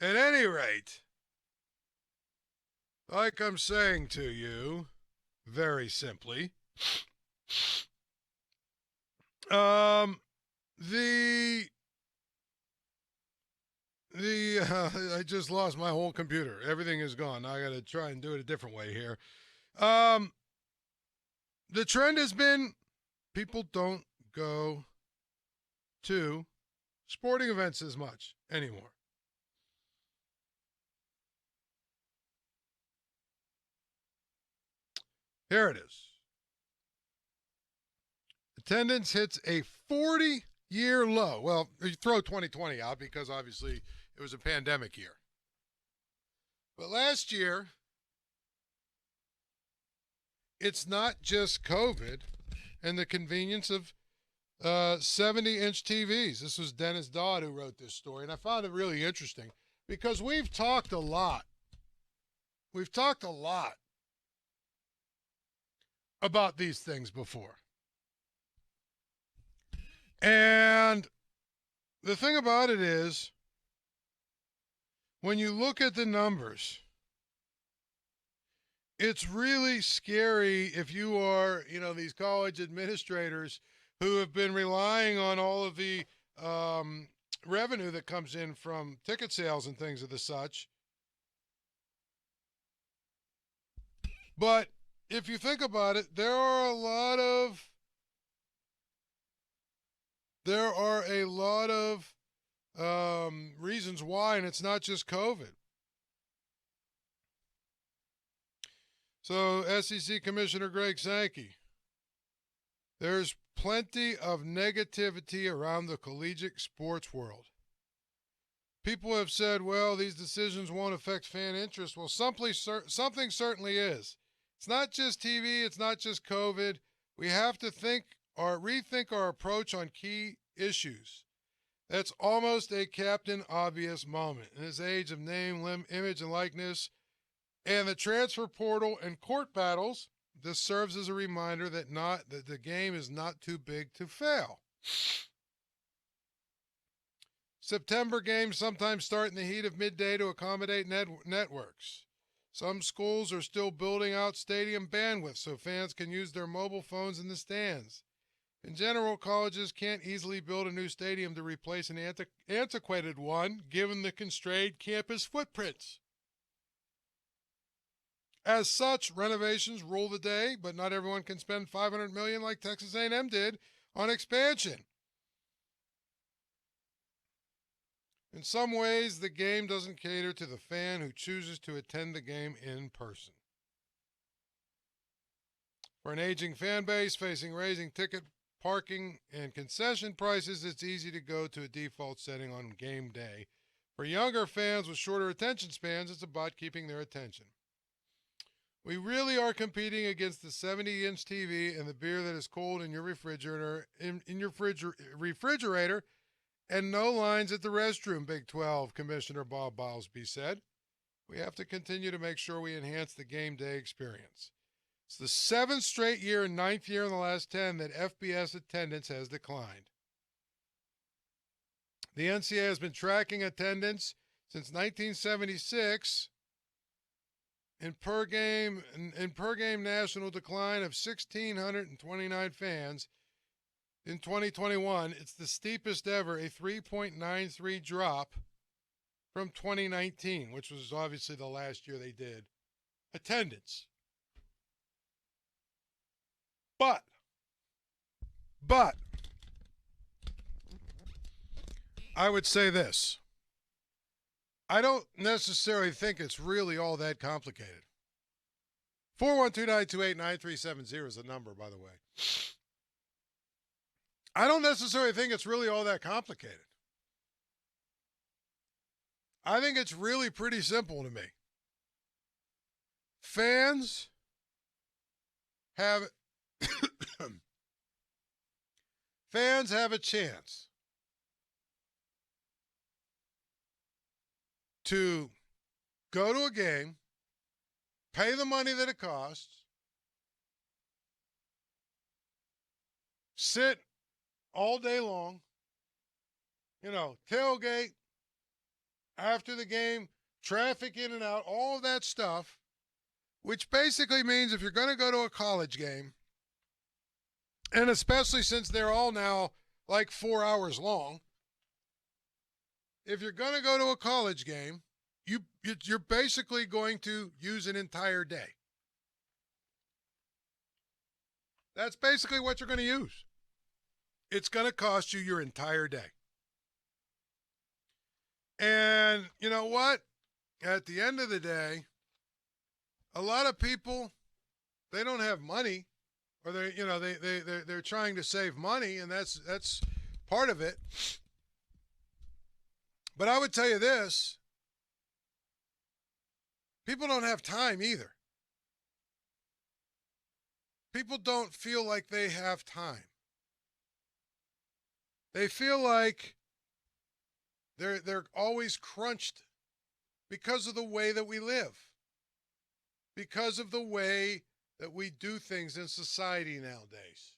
At any rate, like I'm saying to you, very simply, um, the I just lost my whole computer. Everything is gone. Now I got to try and do it a different way here. Um, the trend has been people don't go to sporting events as much anymore. Here it is. Attendance hits a 40-year low. Well, you throw 2020 out because obviously it was a pandemic year. But last year, it's not just COVID and the convenience of 70-inch TVs. This was Dennis Dodd who wrote this story, and I found it really interesting because we've talked a lot. We've talked a lot about these things before. And the thing about it is, when you look at the numbers, it's really scary if you are, these college administrators who have been relying on all of the um, revenue that comes in from ticket sales and things of the such. But if you think about it, there are a lot of reasons why, and it's not just COVID. So, SEC Commissioner Greg Sankey, there's plenty of negativity around the collegiate sports world. People have said, well, these decisions won't affect fan interest. Well, something certainly is. It's not just TV, it's not just COVID. We have to rethink our approach on key issues. That's almost a Captain Obvious moment. In this age of name, image, and likeness, and the transfer portal and court battles, this serves as a reminder that the game is not too big to fail. September games sometimes start in the heat of midday to accommodate networks. Some schools are still building out stadium bandwidth so fans can use their mobile phones in the stands. In general, colleges can't easily build a new stadium to replace an antiquated one given the constrained campus footprints. As such, renovations rule the day, but not everyone can spend $500 million like Texas A&M did on expansion. In some ways, the game doesn't cater to the fan who chooses to attend the game in person. For an aging fan base facing raising ticket, parking, and concession prices, it's easy to go to a default setting on game day. For younger fans with shorter attention spans, it's about keeping their attention. We really are competing against the 70-inch TV and the beer that is cold in your refrigerator and no lines at the restroom, Big 12 Commissioner Bob Bowlesby said. We have to continue to make sure we enhance the game day experience. It's the seventh straight year and ninth year in the last 10 that FBS attendance has declined. The NCAA has been tracking attendance since 1976 in per game national decline of 1,629 fans. In 2021, it's the steepest ever, a 3.93 drop from 2019, which was obviously the last year they did attendance. But, but, I would say this. I don't necessarily think it's really all that complicated. 412-928-9370 is the number, by the way. I don't necessarily think it's really all that complicated. I think it's really pretty simple to me. Fans have fans have a chance to go to a game, pay the money that it costs, sit all day long, tailgate, after the game, traffic in and out, all of that stuff, which basically means if you're going to go to a college game, and especially since they're all now like 4 hours long, if you're going to go to a college game, you're basically going to use an entire day. That's basically what you're going to use. It's going to cost you your entire day. And you know what? At the end of the day, a lot of people, they don't have money, or they're trying to save money, and that's part of it. But I would tell you this, people don't have time either. People don't feel like they have time. They feel like they're always crunched because of the way that we live, because of the way that we do things in society nowadays.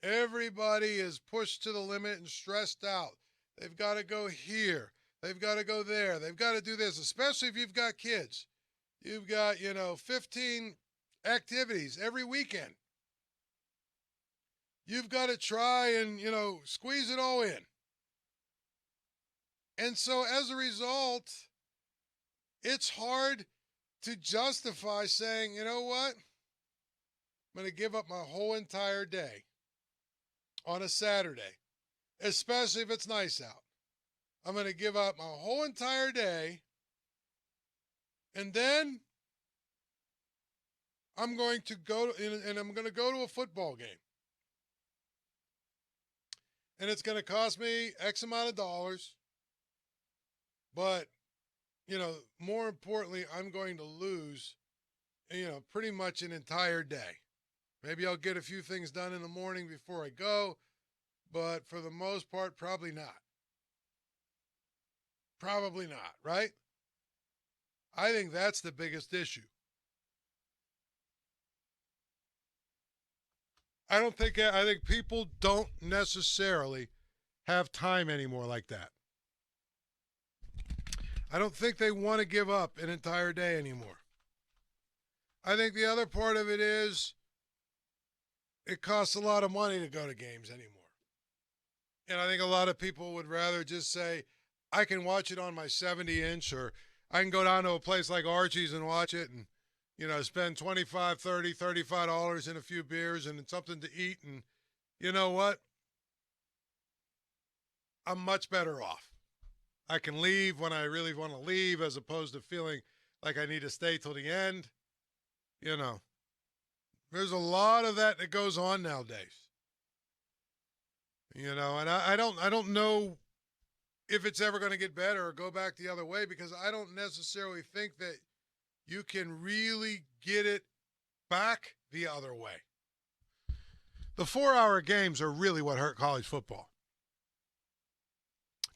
Everybody is pushed to the limit and stressed out. They've got to go here. They've got to go there. They've got to do this, especially if you've got kids. You've got, 15 activities every weekend. You've got to try and, squeeze it all in. And so as a result, it's hard to justify saying, you know what? I'm going to give up my whole entire day on a Saturday, especially if it's nice out. I'm going to give up my whole entire day, and then I'm going to go to a football game. And it's going to cost me X amount of dollars. But, more importantly, I'm going to lose, pretty much an entire day. Maybe I'll get a few things done in the morning before I go, but for the most part, probably not. Probably not, right? I think that's the biggest issue. I think people don't necessarily have time anymore like that. I don't think they want to give up an entire day anymore. I think the other part of it is it costs a lot of money to go to games anymore. And I think a lot of people would rather just say, I can watch it on my 70-inch, or I can go down to a place like Archie's and watch it and, spend $25, $30, $35 in a few beers and something to eat. And you know what? I'm much better off. I can leave when I really want to leave as opposed to feeling like I need to stay till the end. There's a lot of that goes on nowadays. And I don't know if it's ever going to get better or go back the other way, because I don't necessarily think that you can really get it back the other way. The 4-hour games are really what hurt college football,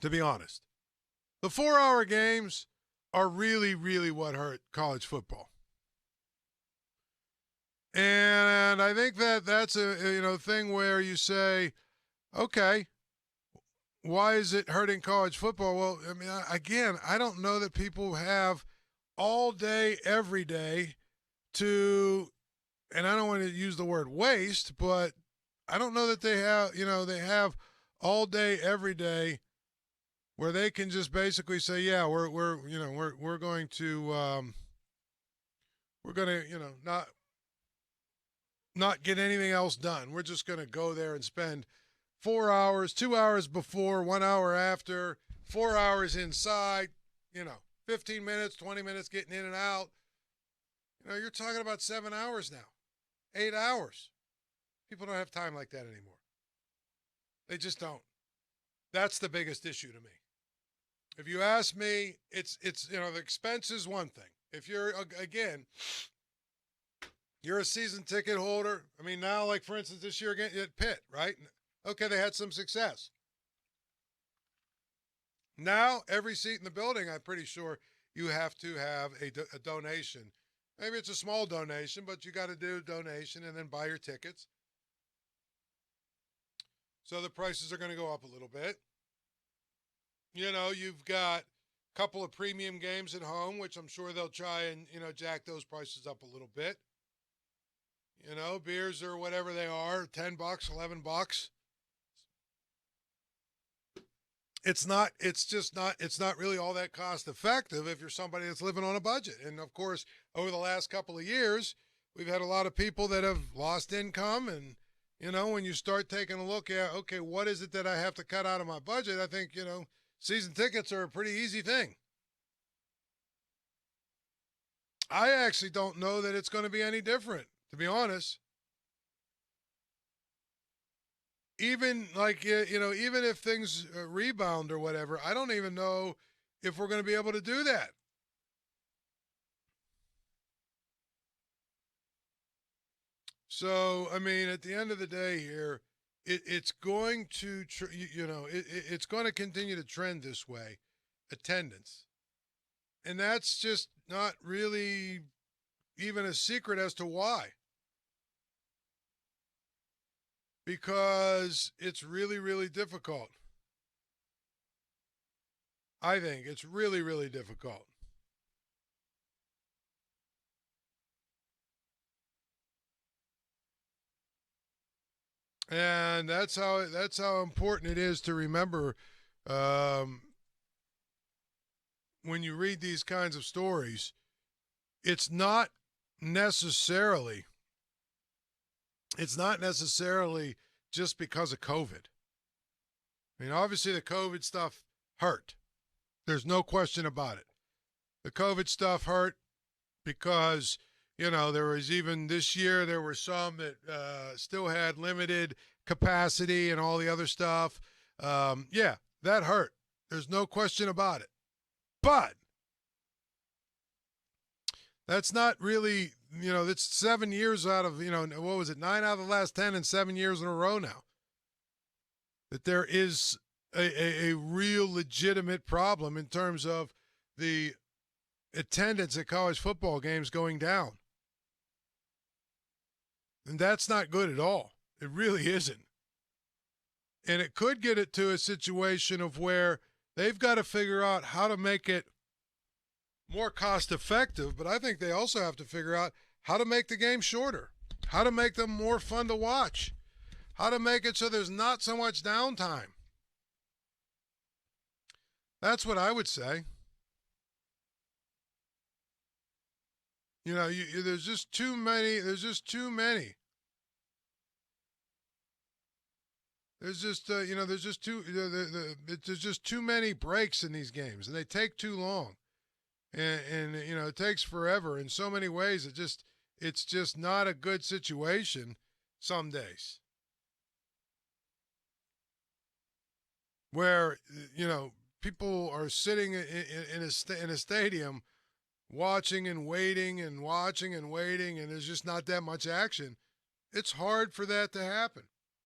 to be honest. The 4-hour games are really, really what hurt college football. And I think that's a thing where you say, okay, why is it hurting college football? Well, I mean, again, I don't know that people have all day, every day to, and I don't want to use the word waste, but I don't know that they have all day, every day where they can just basically say, yeah, we're going to not get anything else done. We're just going to go there and spend 4 hours, 2 hours before, 1 hour after, 4 hours inside, 15 minutes, 20 minutes getting in and out. You're talking about 7 hours now, 8 hours. People don't have time like that anymore. They just don't. That's the biggest issue to me. If you ask me, it's the expense is one thing. If you're a season ticket holder. I mean, now, like for instance, this year at Pitt, right? Okay, they had some success. Now, every seat in the building, I'm pretty sure you have to have a donation. Maybe it's a small donation, but you got to do a donation and then buy your tickets. So the prices are going to go up a little bit. You've got couple of premium games at home, which I'm sure they'll try and, jack those prices up a little bit. Beers or whatever they are, $10, $11. It's not really all that cost effective if you're somebody that's living on a budget. And of course, over the last couple of years, we've had a lot of people that have lost income. And, when you start taking a look at, okay, what is it that I have to cut out of my budget? I think, season tickets are a pretty easy thing. I actually don't know that it's going to be any different, to be honest. Even like, even if things rebound or whatever, I don't even know if we're going to be able to do that. So, I mean, at the end of the day here, it's going to, it's going to continue to trend this way, attendance. And that's just not really even a secret as to why. Because it's really, really difficult. I think it's really, really difficult. And that's how important it is to remember um, when you read these kinds of stories. It's not necessarily it's not necessarily just because of COVID. I mean, obviously the COVID stuff hurt. There's no question about it. The COVID stuff hurt because, there was even this year, there were some that still had limited capacity and all the other stuff. Yeah, that hurt. There's no question about it. But that's not really, that's 7 years out of, what was it, 9 out of the last 10 and 7 years in a row now. That there is a real legitimate problem in terms of the attendance at college football games going down. And that's not good at all. It really isn't. And it could get it to a situation of where they've got to figure out how to make it more cost effective, but I think they also have to figure out how to make the game shorter, how to make them more fun to watch, how to make it so there's not so much downtime. That's what I would say. There's just too many. There's just too many. There's just there's just too many breaks in these games, and they take too long, and it takes forever in so many ways. It's just not a good situation some days where people are sitting in a stadium watching and waiting and watching and waiting, and there's just not that much action. It's hard for that to happen.